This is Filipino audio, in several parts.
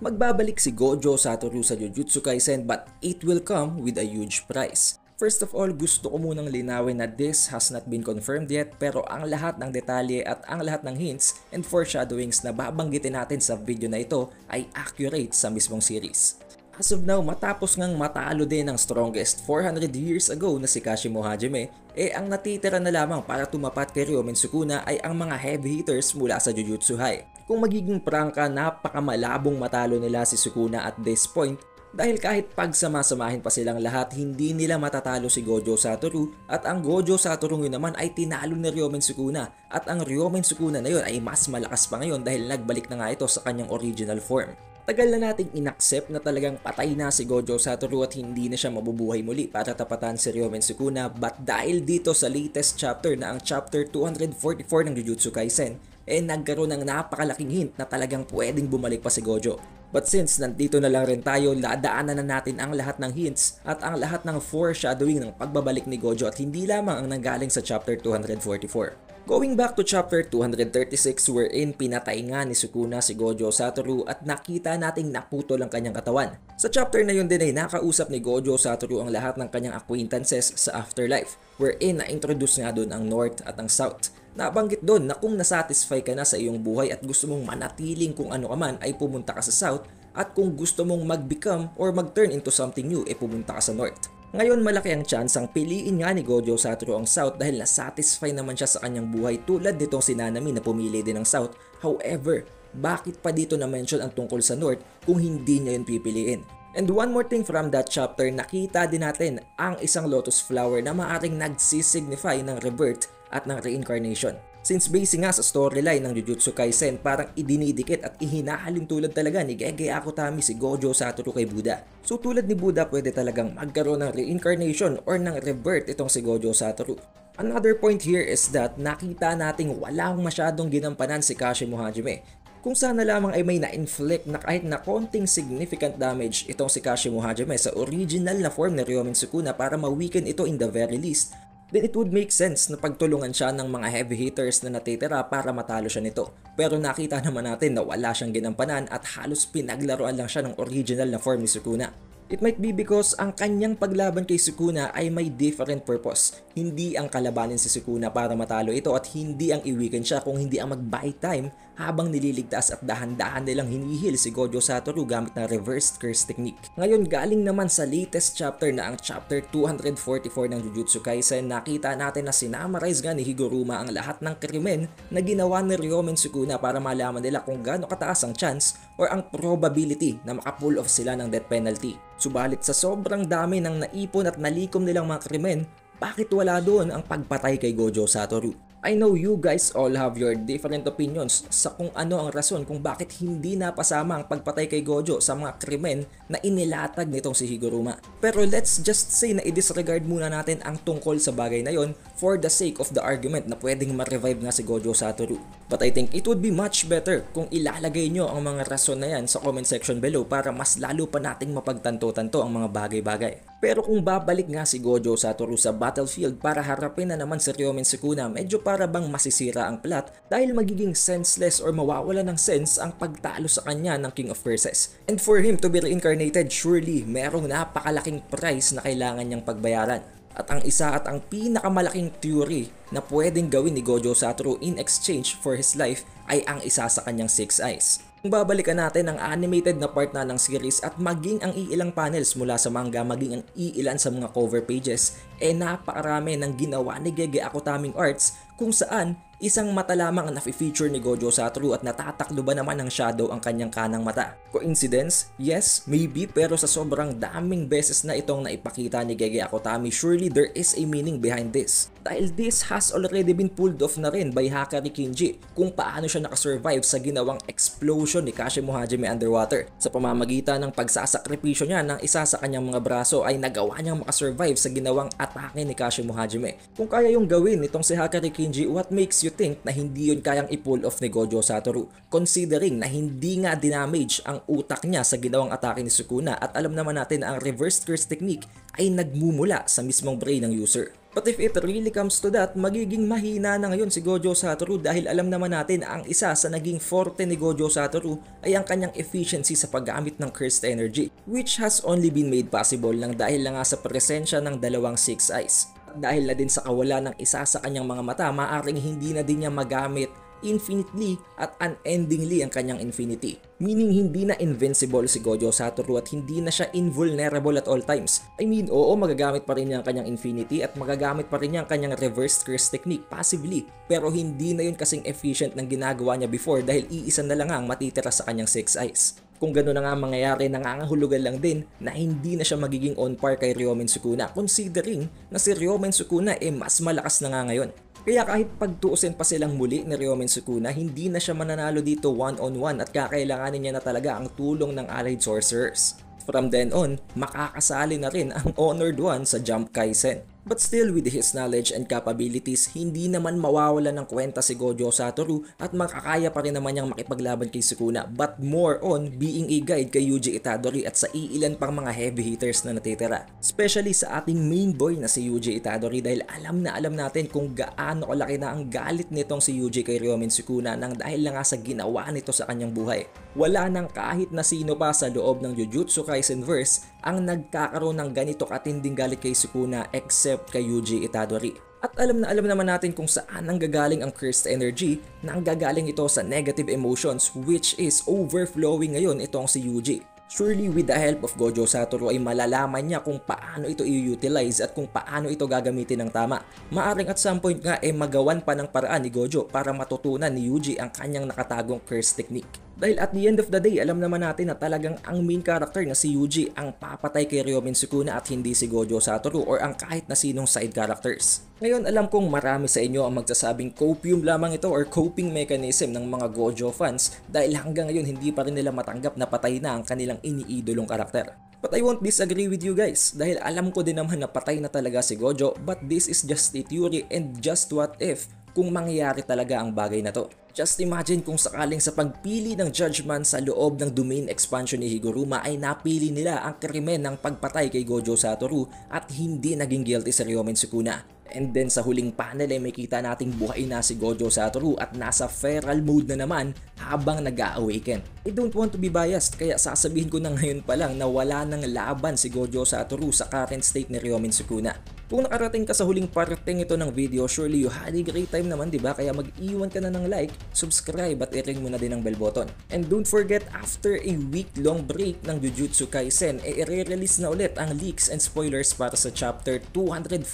Magbabalik si Gojo Satoru sa Jujutsu Kaisen but it will come with a huge price. First of all, gusto ko munang linawin na this has not been confirmed yet pero ang lahat ng detalye at ang lahat ng hints and foreshadowings na babanggitin natin sa video na ito ay accurate sa mismong series. As of now, matapos ngang matalo din ng strongest 400 years ago na si Kashimo Hajime, ang natitira na lamang para tumapat kay Ryomen Sukuna ay ang mga heavy hitters mula sa Jujutsu High. Kung magiging prangka, napakamalabong matalo nila si Sukuna at this point dahil kahit pagsamasamahin pa silang lahat, hindi nila matatalo si Gojo Satoru at ang Gojo Satoru yun naman ay tinalo ni Ryomen Sukuna at ang Ryomen Sukuna na yun ay mas malakas pa ngayon dahil nagbalik na nga ito sa kanyang original form. Tagal na nating inaccept na talagang patay na si Gojo Satoru at hindi na siya mabubuhay muli para tapatan si Ryomen Sukuna, but dahil dito sa latest chapter na ang chapter 244 ng Jujutsu Kaisen, nagkaroon ng napakalaking hint na talagang pwedeng bumalik pa si Gojo. But since nandito na lang rin tayo, ladaanan na natin ang lahat ng hints at ang lahat ng foreshadowing ng pagbabalik ni Gojo at hindi lamang ang nanggaling sa chapter 244. Going back to chapter 236 wherein pinatay nga ni Sukuna si Gojo Satoru at nakita nating naputol ang kanyang katawan. Sa chapter na yun din ay nakausap ni Gojo Satoru ang lahat ng kanyang acquaintances sa afterlife wherein na-introduce nga doon ang North at ang South. Nabanggit doon na kung nasatisfy ka na sa iyong buhay at gusto mong manatiling kung ano ka man ay pumunta ka sa South at kung gusto mong mag-become or mag-turn into something new pumunta ka sa North. Ngayon malaki ang chance ang piliin nga ni Gojo Satoru ang South dahil nasatisfy naman siya sa kanyang buhay tulad nitong si Nanami na pumili din ng South. However, bakit pa dito na-mention ang tungkol sa North kung hindi niya yun pipiliin? And one more thing from that chapter, nakita din natin ang isang lotus flower na maaring nagsisignify ng rebirth at ng reincarnation. Since basing nga sa storyline ng Jujutsu Kaisen, parang idinidikit at ihinahalin tulad talaga ni Gege Akutami si Gojo Satoru kay Buddha. So tulad ni Buddha, pwede talagang magkaroon ng reincarnation or ng rebirth itong si Gojo Satoru. Another point here is that nakita nating walang masyadong ginampanan si Kashimo Hajime. Kung sana lamang ay may na-inflict na kahit na konting significant damage itong si Kashimo Hajime sa original na form ni Ryomen Sukuna para ma-weaken ito in the very least, then it would make sense na pagtulungan siya ng mga heavy hitters na natitira para matalo siya nito. Pero nakita naman natin na wala siyang ginampanan at halos pinaglaruan lang siya ng original na form ni Sukuna. It might be because ang kanyang paglaban kay Sukuna ay may different purpose. Hindi ang kalabanin si Sukuna para matalo ito at hindi ang i-weaken siya kung hindi ang mag-buy time habang nililigtas at dahan-dahan nilang hinihil si Gojo Satoru gamit ng reversed curse technique. Ngayon galing naman sa latest chapter na ang chapter 244 ng Jujutsu Kaisen, nakita natin na sinamarize nga ni Higuruma ang lahat ng krimen na ginawa ni Ryomen Sukuna para malaman nila kung gaano kataas ang chance or ang probability na makapull off sila ng death penalty. Subalit sa sobrang dami ng naipon at nalikom nilang mga krimen, bakit wala doon ang pagpatay kay Gojo Satoru? I know you guys all have your different opinions sa kung ano ang rason kung bakit hindi napasama ang pagpatay kay Gojo sa mga krimen na inilatag nitong si Higuruma. Pero let's just say na i-disregard muna natin ang tungkol sa bagay na yon for the sake of the argument na pwedeng ma-revive nga si Gojo Satoru. But I think it would be much better kung ilalagay nyo ang mga rason na yan sa comment section below para mas lalo pa nating mapagtanto-tanto ang mga bagay-bagay. Pero kung babalik nga si Gojo Satoru sa battlefield para harapin na naman si Ryomen Sukuna, medyo para bang masisira ang plot dahil magiging senseless or mawawala ng sense ang pagtalo sa kanya ng King of Curses. And for him to be reincarnated, surely merong napakalaking price na kailangan niyang pagbayaran. At ang isa at ang pinakamalaking theory na pwedeng gawin ni Gojo Satoru in exchange for his life ay ang isa sa kanyang 6 eyes. Kung babalikan natin ang animated na part na ng series at maging ang iilang panels mula sa manga, maging ang iilan sa mga cover pages, napakarami ng ginawa ni Gege Akutaming arts kung saan isang mata lamang ang nafe-feature ni Gojo Satoru at natataklo ba naman ng shadow ang kanyang kanang mata. Coincidence? Yes, maybe, pero sa sobrang daming beses na itong naipakita ni Gege Akutami, surely there is a meaning behind this. Dahil this has already been pulled off na rin by Hakari Kinji kung paano siya nakasurvive sa ginawang explosion ni Kashimo Hajime underwater. Sa pamamagitan ng pagsasakripisyo niya ng isa sa kanyang mga braso ay nagawa niyang makasurvive sa ginawang atake ni Kashimo Hajime. Kung kaya yung gawin nitong si Hakari Kinji, what makes you think na hindi yun kayang i-pull off ni Gojo Satoru? Considering na hindi nga dinamage ang utak niya sa ginawang atake ni Sukuna at alam naman natin na ang reverse curse technique ay nagmumula sa mismong brain ng user. But if it really comes to that, magiging mahina na ngayon si Gojo Satoru dahil alam naman natin ang isa sa naging forte ni Gojo Satoru ay ang kanyang efficiency sa paggamit ng Cursed Energy, which has only been made possible lang dahil lang nga sa presensya ng dalawang Six Eyes. Dahil na din sa kawalan ng isa sa kanyang mga mata, maaaring hindi na din niya magamit infinitely at unendingly ang kanyang infinity. Meaning hindi na invincible si Gojo Satoru at hindi na siya invulnerable at all times. I mean, oo, magagamit pa rin niya ang kanyang infinity at magagamit pa rin niya ang kanyang reverse curse technique passively. Pero hindi na yun kasing efficient ng ginagawa niya before dahil iisa na lang ang matitira sa kanyang Six Eyes. Kung gano'n na nga mangyayari, nangangahulugan lang din na hindi na siya magiging on par kay Ryomen Sukuna considering na si Ryomen Sukuna mas malakas na nga ngayon. Kaya kahit pagtuusin pa silang muli ni Ryomen Sukuna, hindi na siya mananalo dito one-on-one at kakailanganin niya na talaga ang tulong ng allied sorcerers. From then on, makakasali na rin ang Honored One sa Jump Kaisen. But still, with his knowledge and capabilities, hindi naman mawawala ng kwenta si Gojo Satoru at makakaya pa rin naman niyang makipaglaban kay Sukuna, but more on being a guide kay Yuji Itadori at sa iilan pang mga heavy hitters na natitira. Especially sa ating main boy na si Yuji Itadori dahil alam natin kung gaano kalaki na ang galit nitong si Yuji kay Ryomen Sukuna nang dahil lang nga sa ginawa nito sa kanyang buhay. Wala nang kahit na sino pa sa loob ng Jujutsu Kaisen verse ang nagkakaroon ng ganito katinding galit kay Sukuna except kay Yuji Itadori. At alam naman natin kung saan ang gagaling ang cursed energy na ang gagaling ito sa negative emotions which is overflowing ngayon itong si Yuji. Surely with the help of Gojo Satoru ay malalaman niya kung paano ito i-utilize at kung paano ito gagamitin ng tama. Maaring at some point nga magawan pa ng paraan ni Gojo para matutunan ni Yuji ang kanyang nakatagong curse technique. Dahil at the end of the day, alam naman natin na talagang ang main character na si Yuji ang papatay kay Ryomen Sukuna at hindi si Gojo Satoru or ang kahit na sinong side characters. Ngayon, alam kong marami sa inyo ang magsasabing copium lamang ito or coping mechanism ng mga Gojo fans dahil hanggang ngayon hindi pa rin nila matanggap na patay na ang kanilang iniidolong karakter. But I won't disagree with you guys dahil alam ko din naman na patay na talaga si Gojo, but this is just a theory and just what if kung mangyayari talaga ang bagay na to. Just imagine kung sakaling sa pagpili ng judgment sa loob ng domain expansion ni Higuruma ay napili nila ang krimen ng pagpatay kay Gojo Satoru at hindi naging guilty si Ryomen Sukuna. And then sa huling panel ay makita nating buhay na si Gojo Satoru at nasa feral mode na naman habang nag-a-awaken. I don't want to be biased kaya sasabihin ko na ngayon pa lang na wala nang laban si Gojo Satoru sa current state ni Ryomen Sukuna. Kung nakarating ka sa huling parting ito ng video, surely you had a great time naman, diba? Kaya mag-iwan ka na ng like, subscribe at i-ring mo na din ang bell button. And don't forget, after a week-long break ng Jujutsu Kaisen, i-release na ulit ang leaks and spoilers para sa chapter 245.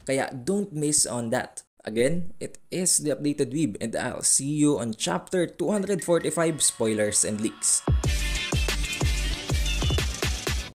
Kaya don't miss on that. Again, it is the Updated Weeb and I'll see you on chapter 245 spoilers and leaks.